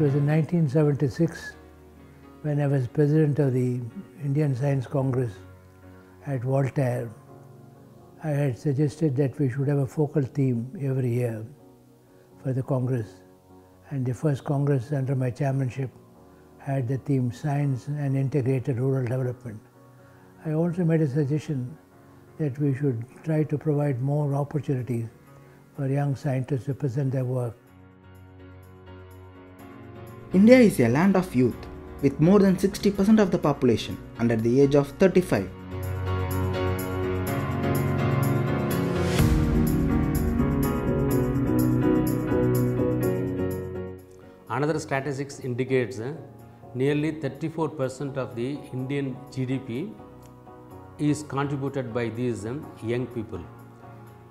was in 1976 when I was president of the Indian Science Congress at Voltaire. I had suggested that we should have a focal theme every year for the Congress, and the first Congress under my chairmanship had the theme Science and Integrated Rural Development. I also made a suggestion that we should try to provide more opportunities for young scientists to present their work. India is a land of youth, with more than 60% of the population under the age of 35. Another statistics indicates nearly 34% of the Indian GDP is contributed by these young people,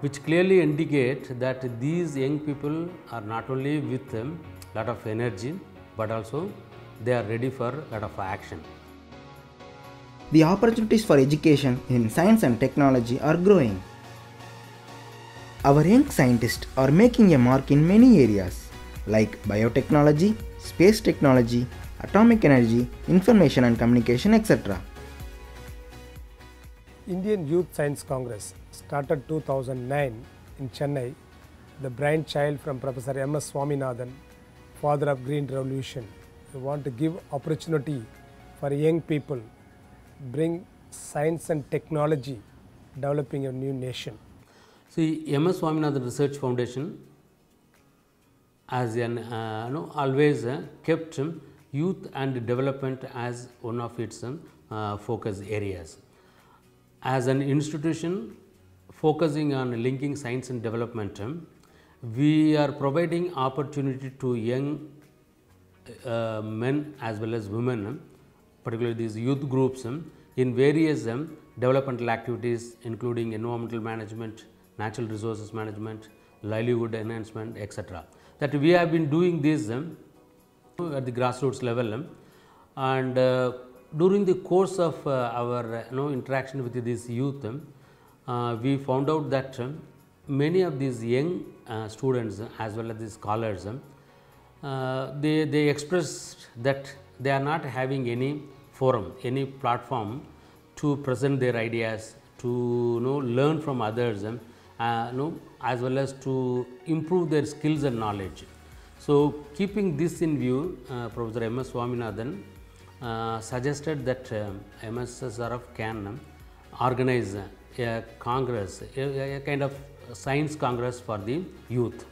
which clearly indicate that these young people are not only with a lot of energy, but also they are ready for a lot of action. The opportunities for education in science and technology are growing. Our young scientists are making a mark in many areas like biotechnology, space technology, atomic energy, information and communication, etc. Indian Youth Science Congress started 2009 in Chennai, the brainchild from Professor M.S. Swaminathan, father of Green Revolution. We want to give opportunity for young people, bring science and technology, developing a new nation. See, M.S. Swaminathan Research Foundation has always kept youth and development as one of its focus areas. As an institution focusing on linking science and development, we are providing opportunity to young men as well as women, particularly these youth groups, in various developmental activities including environmental management, natural resources management, livelihood enhancement, etc. That we have been doing this at the grassroots level, and during the course of our interaction with these youth, we found out that many of these young students as well as the scholars, they expressed that they are not having any forum, any platform to present their ideas, to learn from others, as well as to improve their skills and knowledge. So, keeping this in view, Professor M.S. Swaminathan suggested that MSSRF can organize a congress, a kind of science congress for the youth.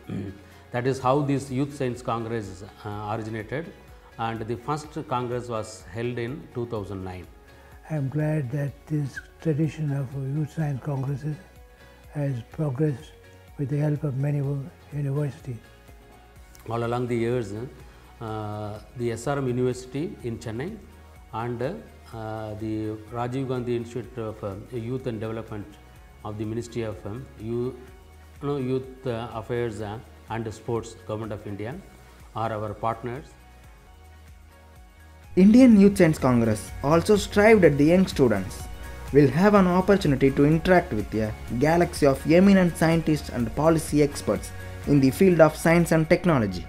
That is how this Youth Science Congress originated, and the first congress was held in 2009. I am glad that this tradition of youth science congresses has progressed with the help of many universities. All along the years, the SRM University in Chennai and the Rajiv Gandhi Institute of Youth and Development of the Ministry of Youth Affairs and Sports, Government of India, are our partners. Indian Youth Science Congress also strived at the young students will have an opportunity to interact with a galaxy of eminent scientists and policy experts in the field of science and technology.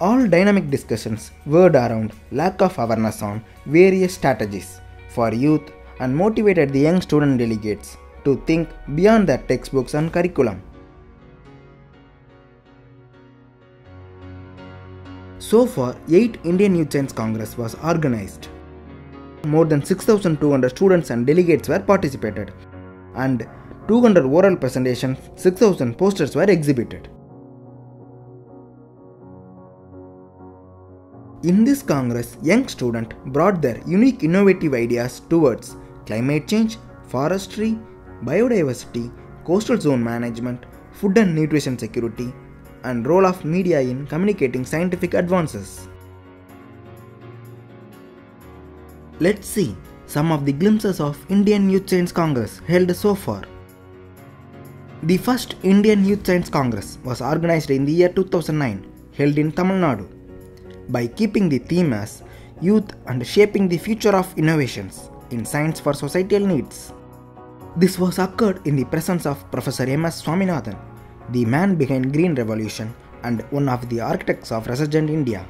All dynamic discussions whirled around lack of awareness on various strategies for youth and motivated the young student delegates to think beyond their textbooks and curriculum. So far, 8 Indian Youth Science Congress was organized. More than 6,200 students and delegates were participated, and 200 oral presentations, 6,000 posters were exhibited. In this congress, young students brought their unique innovative ideas towards climate change, forestry, biodiversity, coastal zone management, food and nutrition security, and role of media in communicating scientific advances. Let's see some of the glimpses of Indian Youth Science Congress held so far. The first Indian Youth Science Congress was organized in the year 2009, held in Tamil Nadu. By keeping the theme as Youth and Shaping the Future of Innovations in Science for Societal Needs. This was occurred in the presence of Professor M.S. Swaminathan, the man behind Green Revolution, and one of the architects of resurgent India.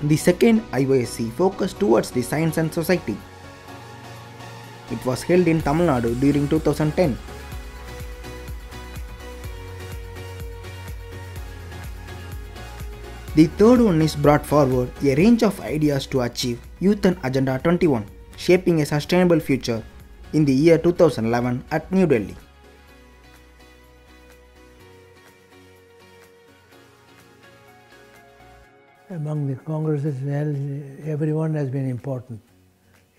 The second IOSC focused towards the science and society. It was held in Tamil Nadu during 2010. The third one is brought forward a range of ideas to achieve Youth and Agenda 21, shaping a sustainable future in the year 2011 at New Delhi. Among the congresses held, everyone has been important.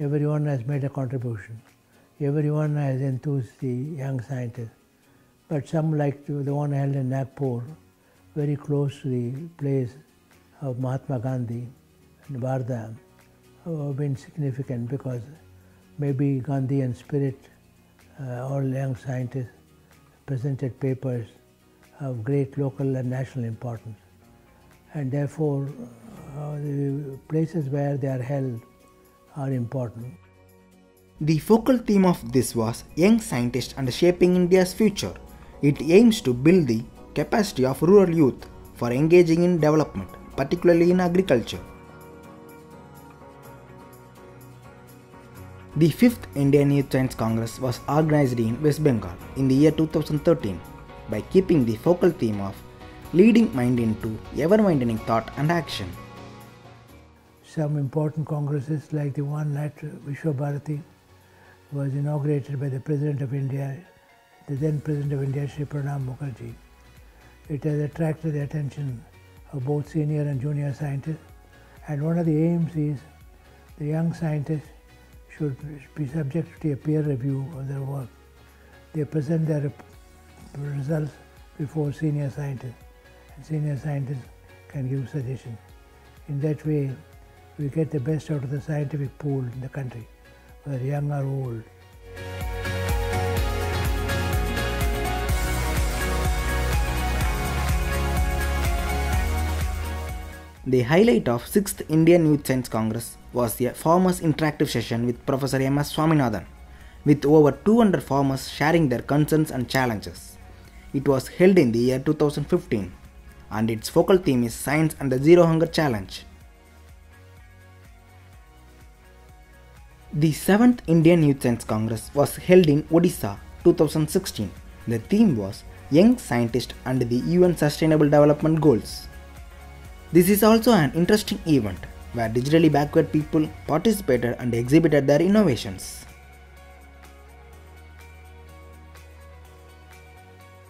Everyone has made a contribution. Everyone has enthused the young scientists. But some, like the one held in Nagpur, very close to the place of Mahatma Gandhi and Varda, have been significant because maybe Gandhian spirit, all young scientists presented papers of great local and national importance. And therefore, the places where they are held are important. The focal theme of this was Young Scientists and Shaping India's Future. It aims to build the capacity of rural youth for engaging in development, particularly in agriculture. The 5th Indian Youth Science Congress was organized in West Bengal in the year 2013 by keeping the focal theme of leading mind into ever-widening thought and action. Some important congresses like the one at Visva-Bharati was inaugurated by the President of India, the then President of India, Shri Pranab Mukherjee. It has attracted the attention of both senior and junior scientists, and one of the aims is the young scientists should be subject to a peer review of their work. They present their results before senior scientists, and senior scientists can give suggestions. In that way, we get the best out of the scientific pool in the country, whether young or old. The highlight of 6th Indian Youth Science Congress was a farmers' interactive session with Professor M.S. Swaminathan, with over 200 farmers sharing their concerns and challenges. It was held in the year 2015, and its focal theme is Science and the Zero Hunger Challenge. The 7th Indian Youth Science Congress was held in Odisha 2016. The theme was Young Scientists and the UN Sustainable Development Goals. This is also an interesting event where digitally backward people participated and exhibited their innovations.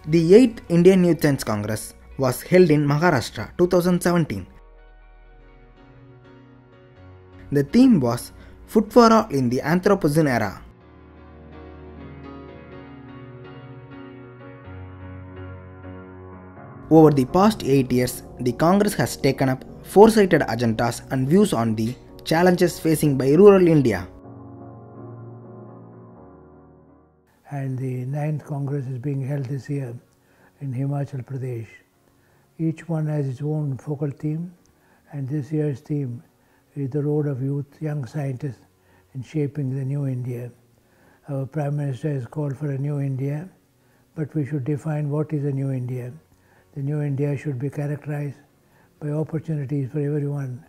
The 8th Indian Youth Science Congress was held in Maharashtra 2017. The theme was Food for All in the Anthropocene Era. Over the past 8 years, the Congress has taken up foresighted agendas and views on the challenges facing by rural India. And the 9th Congress is being held this year in Himachal Pradesh. Each one has its own focal theme, and this year's theme is the role of youth, young scientists in shaping the new India. Our Prime Minister has called for a new India, but we should define what is a new India. The new India should be characterized by opportunities for everyone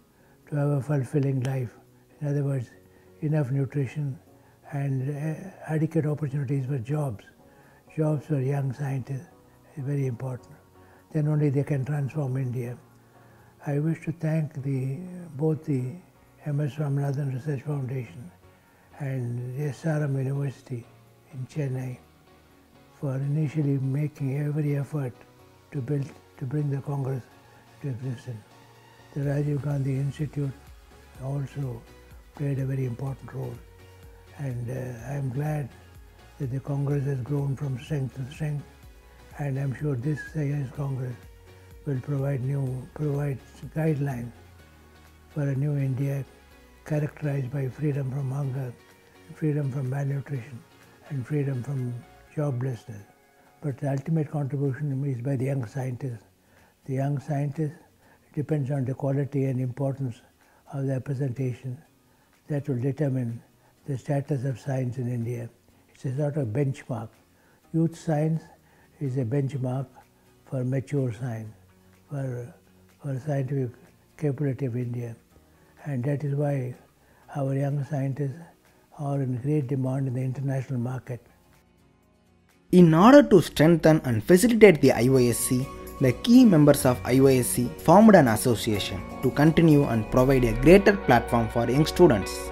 to have a fulfilling life. In other words, enough nutrition and adequate opportunities for jobs. Jobs for young scientists is very important. Then only they can transform India. I wish to thank both the M.S. Swaminathan Research Foundation and the SRM University in Chennai for initially making every effort to bring the Congress to existence. The Rajiv Gandhi Institute also played a very important role, and I am glad that the Congress has grown from strength to strength, and I am sure this year's Congress will provide guidelines for a new India characterized by freedom from hunger, freedom from malnutrition, and freedom from joblessness. But the ultimate contribution is by the young scientists. The young scientists depends on the quality and importance of their presentation that will determine the status of science in India. It's a sort of benchmark Youth science is a benchmark for mature science, for scientific capability of India, and that is why our young scientists are in great demand in the international market. In order to strengthen and facilitate the IOSC, the key members of IOSC formed an association to continue and provide a greater platform for young students.